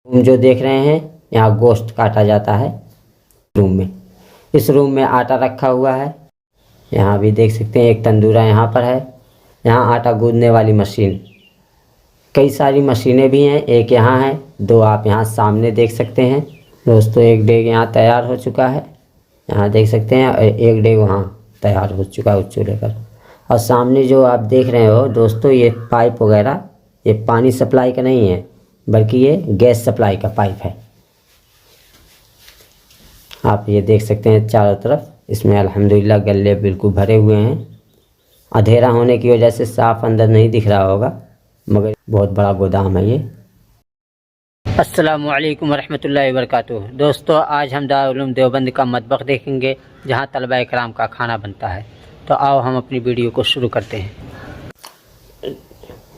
Room जो देख रहे हैं, यहाँ गोश्त काटा जाता है रूम में। इस रूम में आटा रखा हुआ है। यहाँ भी देख सकते हैं एक तंदूरा यहाँ पर है। यहाँ आटा गूंदने वाली मशीन, कई सारी मशीनें भी हैं, एक यहाँ है, दो आप यहाँ सामने देख सकते हैं। दोस्तों एक डेग यहाँ तैयार हो चुका है, यहाँ देख सकते हैं, और एक डेग वहाँ तैयार हो चुका है उस चूल्हे पर। और सामने जो आप देख रहे हो दोस्तों, ये पाइप वगैरह, ये पानी सप्लाई का नहीं है बल्कि ये गैस सप्लाई का पाइप है। आप ये देख सकते हैं चारों तरफ, इसमें अल्हम्दुलिल्लाह गल्ले बिल्कुल भरे हुए हैं। अंधेरा होने की वजह से साफ़ अंदर नहीं दिख रहा होगा, मगर बहुत बड़ा गोदाम है ये। अस्सलामु अलैकुम वरहमतुल्लाहि वबरकातुहू। दोस्तों आज हम दारुल उलूम देवबंद का मतबख देखेंगे, जहां तलबा इकराम का खाना बनता है। तो आओ हम अपनी वीडियो को शुरू करते हैं।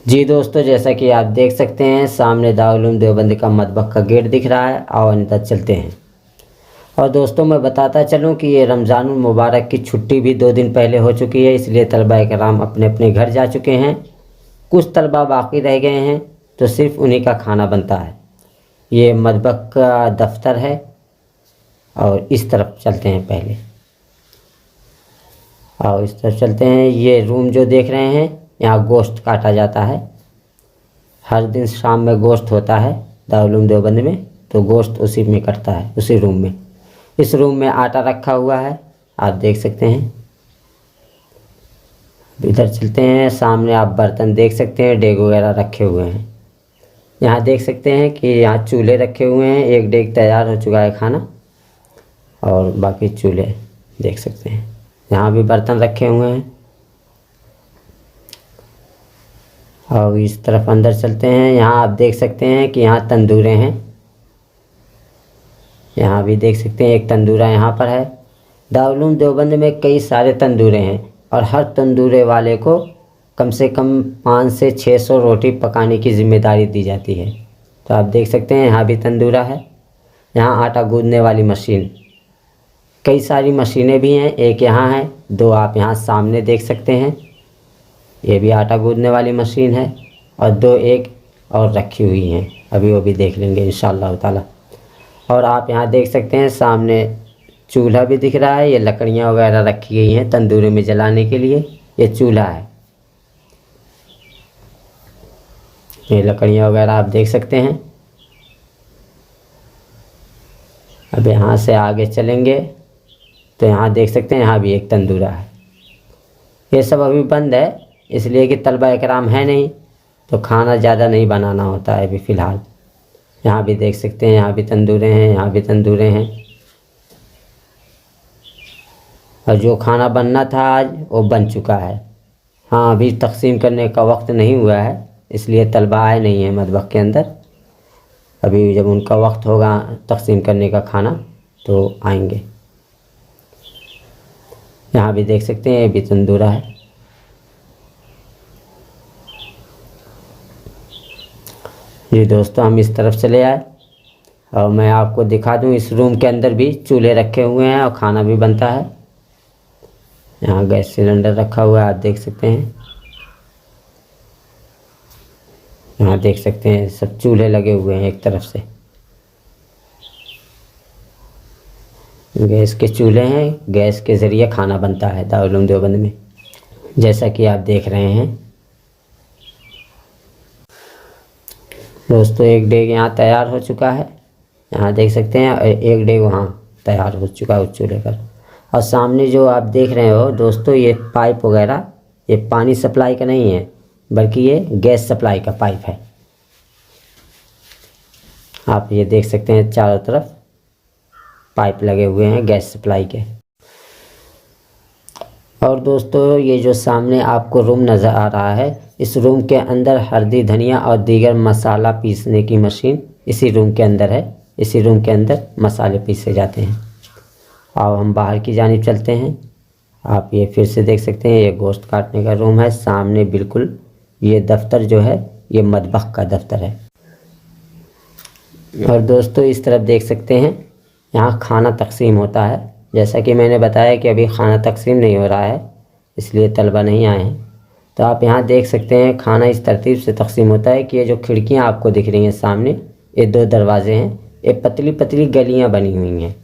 जी दोस्तों, जैसा कि आप देख सकते हैं सामने दारुल उलूम देवबंद का मतबख का गेट दिख रहा है। आओ अंदर चलते हैं। और दोस्तों मैं बताता चलूं कि ये रमज़ानुल मुबारक की छुट्टी भी 2 दिन पहले हो चुकी है, इसलिए तलबा इकराम अपने अपने घर जा चुके हैं। कुछ तलबा बाकी रह गए हैं, तो सिर्फ उन्हीं का खाना बनता है। ये मतबख का दफ्तर है, और इस तरफ चलते हैं पहले। और इस तरफ चलते हैं। ये रूम जो देख रहे हैं, यहाँ गोश्त काटा जाता है। हर दिन शाम में गोश्त होता है दारुल उलूम देवबंद में, तो गोश्त उसी में कटता है, उसी रूम में। इस रूम में आटा रखा हुआ है, आप देख सकते हैं। इधर चलते हैं, सामने आप बर्तन देख सकते हैं, डेग वगैरह रखे हुए हैं। यहाँ देख सकते हैं कि यहाँ चूल्हे रखे हुए हैं, एक डेग तैयार हो चुका है खाना, और बाकी चूल्हे देख सकते हैं। यहाँ भी बर्तन रखे हुए हैं। और इस तरफ अंदर चलते हैं, यहाँ आप देख सकते हैं कि यहाँ तंदूरे हैं। यहाँ भी देख सकते हैं एक तंदूरा यहाँ पर है। दारुल उलूम देवबंद में कई सारे तंदूरे हैं, और हर तंदूरे वाले को कम से कम 500 से 600 रोटी पकाने की ज़िम्मेदारी दी जाती है। तो आप देख सकते हैं यहाँ भी तंदूरा है। यहाँ आटा गूंदने वाली मशीन, कई सारी मशीनें भी हैं, एक यहाँ है, दो आप यहाँ सामने देख सकते हैं। ये भी आटा गूंदने वाली मशीन है, और दो एक और रखी हुई हैं, अभी वो भी देख लेंगे इंशाअल्लाह ताला। और आप यहाँ देख सकते हैं सामने चूल्हा भी दिख रहा है। ये लकड़ियाँ वगैरह रखी गई हैं तंदूरे में जलाने के लिए। ये चूल्हा है, ये लकड़ियाँ वगैरह आप देख सकते हैं। अब यहाँ से आगे चलेंगे तो यहाँ देख सकते हैं, यहाँ भी एक तंदूरा है। ये सब अभी बंद है, इसलिए कि तलबा इकराम है नहीं, तो खाना ज़्यादा नहीं बनाना होता है अभी फ़िलहाल। यहाँ भी देख सकते हैं, यहाँ भी तंदूरे हैं, यहाँ भी तंदूरे हैं। और जो खाना बनना था आज, वो बन चुका है। हाँ, अभी तकसीम करने का वक्त नहीं हुआ है, इसलिए तलबा आए नहीं हैं मतबख के अंदर। अभी जब उनका वक्त होगा तकसीम करने का खाना, तो आएंगे। यहाँ भी देख सकते हैं, ये भी तंदूरा है। जी दोस्तों, हम इस तरफ चले आए, और मैं आपको दिखा दूं, इस रूम के अंदर भी चूल्हे रखे हुए हैं और खाना भी बनता है। यहाँ गैस सिलेंडर रखा हुआ है, आप देख सकते हैं। यहाँ देख सकते हैं सब चूल्हे लगे हुए हैं एक तरफ से। गैस के चूल्हे हैं, गैस के ज़रिए खाना बनता है दारुल उलूम देवबंद में, जैसा कि आप देख रहे हैं। दोस्तों एक डेग यहाँ तैयार हो चुका है, यहाँ देख सकते हैं, और एक डेग वहाँ तैयार हो चुका है उस चूल्हे पर। और सामने जो आप देख रहे हो दोस्तों, ये पाइप वगैरह, ये पानी सप्लाई का नहीं है बल्कि ये गैस सप्लाई का पाइप है। आप ये देख सकते हैं चारों तरफ पाइप लगे हुए हैं गैस सप्लाई के। और दोस्तों ये जो सामने आपको रूम नज़र आ रहा है, इस रूम के अंदर हल्दी, धनिया और दीगर मसाला पीसने की मशीन इसी रूम के अंदर है। इसी रूम के अंदर मसाले पीसे जाते हैं। और हम बाहर की जानिब चलते हैं। आप ये फिर से देख सकते हैं, ये गोश्त काटने का रूम है। सामने बिल्कुल ये दफ्तर जो है, ये मतबख का दफ्तर है। और दोस्तों इस तरफ देख सकते हैं, यहाँ खाना तकसीम होता है। जैसा कि मैंने बताया कि अभी खाना तकसीम नहीं हो रहा है, इसलिए तलबा नहीं आए हैं। तो आप यहाँ देख सकते हैं खाना इस तरतीब से तकसीम होता है कि ये जो खिड़कियाँ आपको दिख रही हैं सामने, ये 2 दरवाजे हैं। ये पतली पतली गलियां बनी हुई हैं,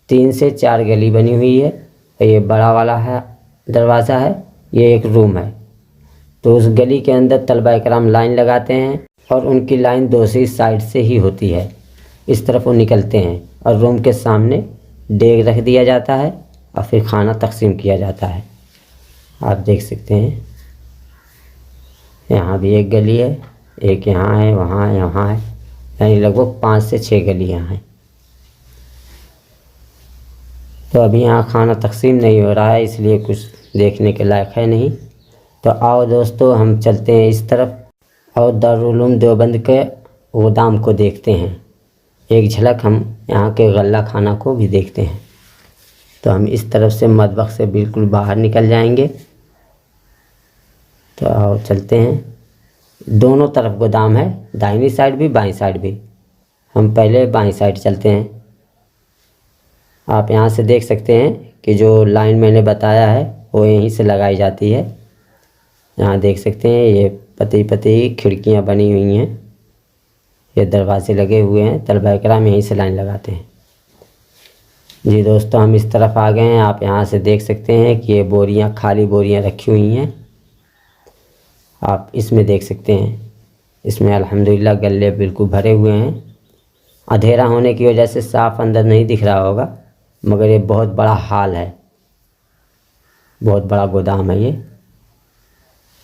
3 से 4 गली बनी हुई है। ये बड़ा वाला है दरवाज़ा है, ये एक रूम है। तो उस गली के अंदर तलबा इकराम लाइन लगाते हैं और उनकी लाइन दूसरी साइड से ही होती है। इस तरफ वो निकलते हैं और रूम के सामने डेग रख दिया जाता है और फिर खाना तकसीम किया जाता है। आप देख सकते हैं यहाँ भी एक गली है, एक यहाँ है, वहाँ है, यहाँ है, यानी लगभग 5 से 6 गलियाँ हैं। तो अभी यहाँ खाना तकसीम नहीं हो रहा है, इसलिए कुछ देखने के लायक है नहीं। तो आओ दोस्तों हम चलते हैं इस तरफ और दारुल उलूम देवबंद के गोदाम को देखते हैं। एक झलक हम यहाँ के गल्ला खाना को भी देखते हैं। तो हम इस तरफ से मतबख से बिल्कुल बाहर निकल जाएंगे। तो आओ चलते हैं। दोनों तरफ गोदाम है, दाहिनी साइड भी बाईं साइड भी। हम पहले बाईं साइड चलते हैं। आप यहाँ से देख सकते हैं कि जो लाइन मैंने बताया है वो यहीं से लगाई जाती है। यहाँ देख सकते हैं ये पतली पतली खिड़कियाँ बनी हुई हैं, ये दरवाजे लगे हुए हैं। तलबा इकराम यहीं से लाइन लगाते हैं। जी दोस्तों हम इस तरफ आ गए हैं। आप यहाँ से देख सकते हैं कि ये बोरियाँ, खाली बोरियाँ रखी हुई हैं। आप इसमें देख सकते हैं, इसमें अल्हम्दुलिल्लाह गल्ले बिल्कुल भरे हुए हैं। अंधेरा होने की वजह से साफ़ अंदर नहीं दिख रहा होगा, मगर ये बहुत बड़ा हाल है, बहुत बड़ा गोदाम है। ये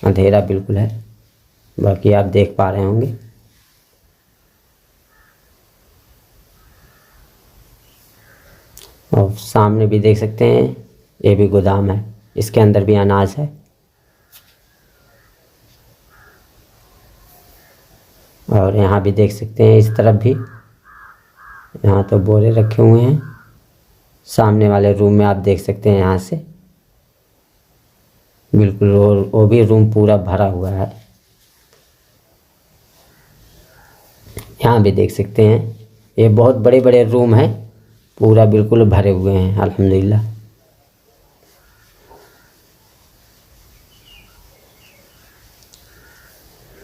अंधेरा बिल्कुल है, बाकी आप देख पा रहे होंगे। और सामने भी देख सकते हैं ये भी गोदाम है, इसके अंदर भी अनाज है। और यहाँ भी देख सकते हैं इस तरफ भी, यहाँ तो बोरे रखे हुए हैं। सामने वाले रूम में आप देख सकते हैं यहाँ से बिल्कुल वो भी रूम पूरा भरा हुआ है। यहाँ भी देख सकते हैं ये बहुत बड़े बड़े रूम हैं, पूरा बिल्कुल भरे हुए हैं अल्हम्दुलिल्लाह।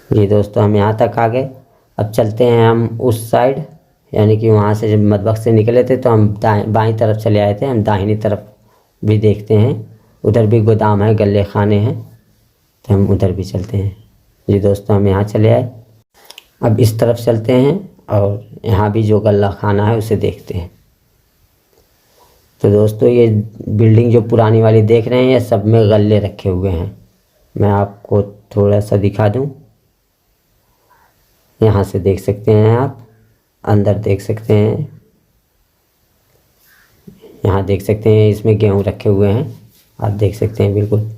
ये दोस्तों हम यहाँ तक आ गए। अब चलते हैं हम उस साइड, यानी कि वहाँ से जब मतबख से निकले थे तो हम बाईं तरफ चले आए थे। हम दाहिनी तरफ भी देखते हैं, उधर भी गोदाम है, गल्ले खाने हैं, तो हम उधर भी चलते हैं। जी दोस्तों हम यहाँ चले आए। अब इस तरफ चलते हैं और यहाँ भी जो गल्ला खाना है उसे देखते हैं। तो दोस्तों ये बिल्डिंग जो पुरानी वाली देख रहे हैं, ये सब में गल्ले रखे हुए हैं। मैं आपको थोड़ा सा दिखा दूँ। यहाँ से देख सकते हैं आप, अंदर देख सकते हैं, यहाँ देख सकते हैं इसमें गेहूँ रखे हुए हैं। आप देख सकते हैं बिल्कुल।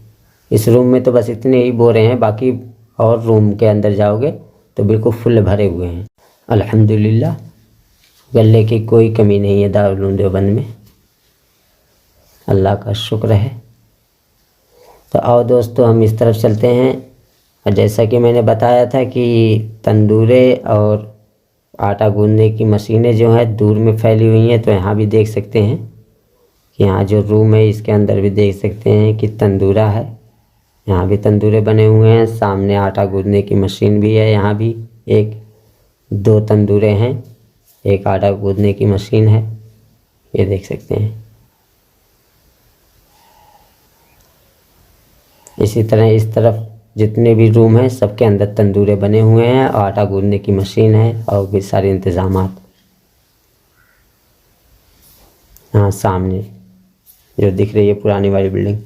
इस रूम में तो बस इतने ही बोरे हैं, बाकी और रूम के अंदर जाओगे तो बिल्कुल फुल भरे हुए हैं। अल्हम्दुलिल्लाह गल्ले की कोई कमी नहीं है दारुल उलूम देवबंद में, अल्लाह का शुक्र है। तो आओ दोस्तों हम इस तरफ चलते हैं। और जैसा कि मैंने बताया था कि तंदूरे और आटा गूंदने की मशीनें जो हैं दूर में फैली हुई हैं। तो यहाँ भी देख सकते हैं कि यहाँ जो रूम है इसके अंदर भी देख सकते हैं कि तंदूरा है, यहाँ भी तंदूरे बने हुए हैं। सामने आटा गूंदने की मशीन भी है, यहाँ भी 1-2 तंदूरे हैं, एक आटा गूंदने की मशीन है, ये देख सकते हैं। इसी तरह इस तरफ जितने भी रूम हैं सबके अंदर तंदूरे बने हुए हैं, आटा गूंदने की मशीन है और भी सारे इंतज़ामात। हाँ सामने जो दिख रही है पुरानी वाली बिल्डिंग।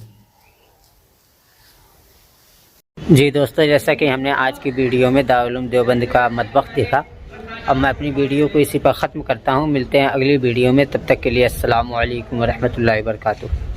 जी दोस्तों जैसा कि हमने आज की वीडियो में दारुल उलूम देवबंद का मतबख देखा, अब मैं अपनी वीडियो को इसी पर ख़त्म करता हूँ। मिलते हैं अगली वीडियो में, तब तक के लिए अस्सलामु अलैकुम व रहमतुल्लाहि व बरकातुहू।